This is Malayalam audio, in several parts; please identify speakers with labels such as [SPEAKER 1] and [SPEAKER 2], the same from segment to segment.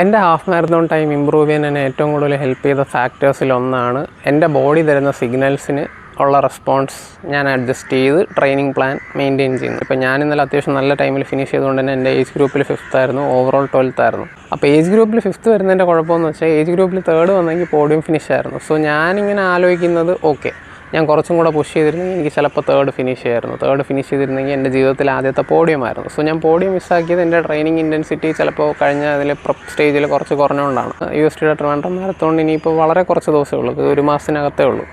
[SPEAKER 1] എൻ്റെ ഹാഫ് മാരത്തോൺ ടൈം ഇമ്പ്രൂവ് ചെയ്യാൻ എന്നെ ഏറ്റവും കൂടുതൽ ഹെൽപ്പ് ചെയ്ത ഫാക്ടേഴ്സിലൊന്നാണ് എൻ്റെ ബോഡി തരുന്ന സിഗ്നൽസിന് ഉള്ള റെസ്പോൺസ് ഞാൻ അഡ്ജസ്റ്റ് ചെയ്ത് ട്രെയിനിങ് പ്ലാൻ മെയിൻറ്റെയിൻ ചെയ്യുന്നു. ഇപ്പോൾ ഞാൻ ഇന്നലെ അത്യാവശ്യം നല്ല ടൈമിൽ ഫിനിഷ് ചെയ്തുകൊണ്ട് തന്നെ എൻ്റെ ഏജ് ഗ്രൂപ്പിൽ 5th ആയിരുന്നു, ഓവറോൾ 12th ആയിരുന്നു. അപ്പോൾ ഏജ് ഗ്രൂപ്പിൽ 5th വരുന്നതിൻ്റെ കുഴപ്പമെന്ന് വെച്ചാൽ ഏജ് ഗ്രൂപ്പിൽ 3rd വന്നെങ്കിൽ പോഡിയം ഫിനിഷ് ആയിരുന്നു. സോ ഞാനിങ്ങനെ ആലോചിക്കുന്നത് ഓക്കെ, ഞാൻ കുറച്ചും കൂടെ പുഷ് ചെയ്തിരുന്നെങ്കിൽ എനിക്ക് ചിലപ്പോൾ 3rd ഫിനിഷ് ചെയ്യായിരുന്നു. 3rd ഫിനിഷ് ചെയ്തിരുന്നെങ്കിൽ എൻ്റെ ജീവിതത്തിൽ ആദ്യത്തെ പോഡിയമായിരുന്നു. സോ ഞാൻ പോഡിയം മിസ്സാക്കിയത് എൻ്റെ ട്രെയിനിങ് ഇൻറ്റൻസിറ്റി ചിലപ്പോൾ കഴിഞ്ഞ അതിൽ സ്റ്റേജിൽ കുറച്ച് കുറഞ്ഞുകൊണ്ടാണ്. USDയുടെ ട്രിവാൻഡ്രം മാരത്തോൺ ഇനിയിപ്പോൾ വളരെ കുറച്ച് ദിവസമേ ഉള്ളൂ, 1 മാസത്തിനകത്തേ ഉള്ളൂ.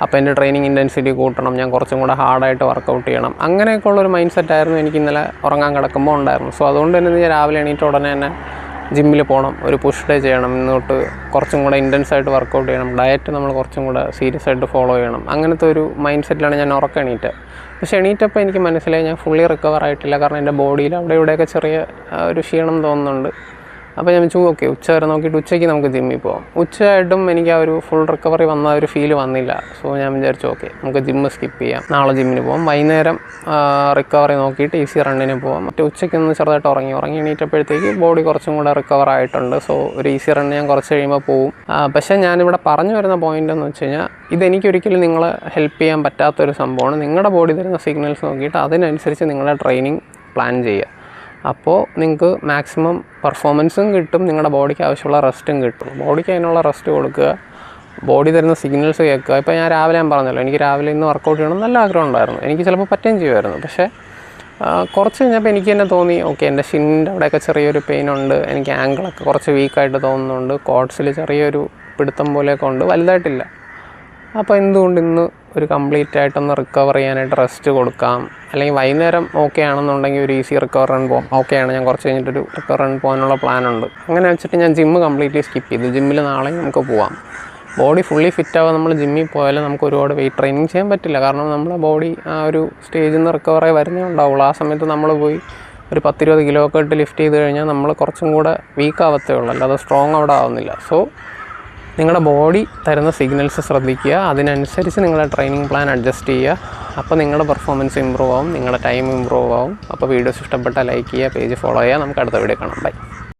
[SPEAKER 1] അപ്പോൾ എൻ്റെ ട്രെയിനിങ് ഇൻറ്റൻസിറ്റി കൂട്ടണം, ഞാൻ കുറച്ചും കൂടെ ഹാർഡായിട്ട് വർക്കൗട്ട് ചെയ്യണം, അങ്ങനെയൊക്കെ ഉള്ളൊരു മൈൻഡ് സെറ്റായിരുന്നു എനിക്ക് ഇന്നലെ ഉറങ്ങാൻ കിടക്കുമ്പോൾ ഉണ്ടായിരുന്നു. സോ അതുകൊണ്ട് തന്നെ ഞാൻ രാവിലെ എണീറ്റ ഉടനെ തന്നെ ജിമ്മിൽ പോകണം, ഒരു പുഷ് ഡേ ചെയ്യണം, ഇന്നോട്ട് കുറച്ചും കൂടെ ഇൻറ്റൻസായിട്ട് വർക്കൗട്ട് ചെയ്യണം, ഡയറ്റ് നമ്മൾ കുറച്ചും കൂടെ സീരിയസ് ആയിട്ട് ഫോളോ ചെയ്യണം, അങ്ങനത്തെ ഒരു മൈൻഡ് സെറ്റിലാണ് ഞാൻ എണീറ്റത്. പക്ഷേ എണീറ്റപ്പോൾ എനിക്ക് മനസ്സിലായി ഞാൻ ഫുള്ളി റിക്കവർ ആയിട്ടില്ല. കാരണം എൻ്റെ ബോഡിയിൽ അവിടെ ഇവിടെയൊക്കെ ചെറിയ ഒരു ക്ഷീണം തോന്നുന്നുണ്ട്. അപ്പോൾ ഞാൻ വെച്ചു ഓക്കെ, ഉച്ച വരെ നോക്കിയിട്ട് ഉച്ചയ്ക്ക് നമുക്ക് ജിമ്മിൽ പോകാം. ഉച്ചയായിട്ടും എനിക്ക് ആ ഒരു ഫുൾ റിക്കവറി വന്ന ഒരു ഫീല് വന്നില്ല. സോ ഞാൻ വിചാരിച്ചു ഓക്കെ, നമുക്ക് ജിമ്മ് സ്കിപ്പ് ചെയ്യാം, നാളെ ജിമ്മിന് പോകാം, വൈകുന്നേരം റിക്കവറി നോക്കിയിട്ട് ഈസി റണ്ണിന് പോകാം. മറ്റേ ഉച്ചയ്ക്കൊന്ന് ചെറുതായിട്ട് ഉറങ്ങി എണീറ്റപ്പോഴത്തേക്ക് ബോഡി കുറച്ചും കൂടെ റിക്കവർ ആയിട്ടുണ്ട്. സോ ഒരു ഈസി റണ്ണ് ഞാൻ കുറച്ച് കഴിയുമ്പോൾ പോവും. പക്ഷേ ഞാനിവിടെ പറഞ്ഞു വരുന്ന പോയിൻ്റ് എന്ന് വെച്ച് കഴിഞ്ഞാൽ, ഇതെനിക്കൊരിക്കലും നിങ്ങളെ ഹെൽപ്പ് ചെയ്യാൻ പറ്റാത്തൊരു സംഭവമാണ്. നിങ്ങളുടെ ബോഡി തരുന്ന സിഗ്നൽസ് നോക്കിയിട്ട് അതിനനുസരിച്ച് നിങ്ങളുടെ ട്രെയിനിങ് പ്ലാൻ ചെയ്യുക. അപ്പോൾ നിങ്ങൾക്ക് മാക്സിമം പെർഫോമൻസും കിട്ടും, നിങ്ങളുടെ ബോഡിക്ക് ആവശ്യമുള്ള റെസ്റ്റും കിട്ടും. ബോഡിക്ക് അതിനുള്ള റെസ്റ്റ് കൊടുക്കുക, ബോഡി തരുന്ന സിഗ്നൽസ് കേൾക്കുക. ഇപ്പോൾ ഞാൻ പറഞ്ഞല്ലോ, എനിക്ക് രാവിലെ ഇന്ന് വർക്കൗട്ട് ചെയ്യണം നല്ല ആഗ്രഹം ഉണ്ടായിരുന്നു, എനിക്ക് ചിലപ്പോൾ പറ്റുകയും ചെയ്യുമായിരുന്നു. പക്ഷേ കുറച്ച് കഴിഞ്ഞപ്പോൾ എനിക്ക് തന്നെ തോന്നി ഓക്കെ, എൻ്റെ ഷിന്നിൻ്റെ അവിടെയൊക്കെ ചെറിയൊരു പെയിൻ ഉണ്ട്, എനിക്ക് ആങ്കിളൊക്കെ കുറച്ച് വീക്കായിട്ട് തോന്നുന്നുണ്ട്, കോഡ്സിൽ ചെറിയൊരു പിടുത്തം പോലെയൊക്കെ ഉണ്ട്, വലുതായിട്ടില്ല. അപ്പോൾ എന്തുകൊണ്ട് ഇന്ന് ഒരു കംപ്ലീറ്റ് ആയിട്ടൊന്ന് റിക്കവർ ചെയ്യാനായിട്ട് റെസ്റ്റ് കൊടുക്കാം. അല്ലെങ്കിൽ വൈകുന്നേരം ഓക്കെ ആണെന്നുണ്ടെങ്കിൽ ഒരു ഈസി റിക്കവർ റൺ പോകാം. ഓക്കെയാണ്, ഞാൻ കുറച്ച് കഴിഞ്ഞിട്ടൊരു റിക്കവർ റൺ പോകാനുള്ള പ്ലാനുണ്ട്. അങ്ങനെ വെച്ചിട്ട് ഞാൻ ജിമ്മ് കംപ്ലീറ്റ്ലി സ്കിപ്പ് ചെയ്തു. ജിമ്മിൽ നാളെ നമുക്ക് പോകാം. ബോഡി ഫുള്ളി ഫിറ്റ് ആവാൻ നമ്മൾ ജിമ്മിൽ പോയാലും നമുക്ക് ഒരുപാട് വെയിറ്റ് ട്രെയിനിങ് ചെയ്യാൻ പറ്റില്ല. കാരണം നമ്മളെ ബോഡി ആ ഒരു സ്റ്റേജിൽ നിന്ന് റിക്കവറായി വരുന്നേ ഉണ്ടാവുള്ളൂ. ആ സമയത്ത് നമ്മൾ പോയി ഒരു 10-20 കിലോ ഒക്കെ ഇട്ട് ലിഫ്റ്റ് ചെയ്ത് കഴിഞ്ഞാൽ നമ്മൾ കുറച്ചും കൂടെ വീക്ക് ആവത്തേ ഉള്ളൂ, അല്ലാതെ സ്ട്രോങ് അവിടെ ആവുന്നില്ല. സോ നിങ്ങളുടെ ബോഡി തരുന്ന സിഗ്നൽസ് ശ്രദ്ധിക്കുക, അതിനനുസരിച്ച് നിങ്ങളുടെ ട്രെയിനിങ് പ്ലാൻ അഡ്ജസ്റ്റ് ചെയ്യുക. അപ്പോൾ നിങ്ങളുടെ പെർഫോമൻസ് ഇമ്പ്രൂവ് ആവും, നിങ്ങളുടെ ടൈം ഇമ്പ്രൂവ് ആവും. അപ്പോൾ വീഡിയോസ് ഇഷ്ടപ്പെട്ടാൽ ലൈക്ക് ചെയ്യുക, പേജ് ഫോളോ ചെയ്യുക. നമുക്ക് അടുത്ത വീഡിയോ കാണാം. ബൈ.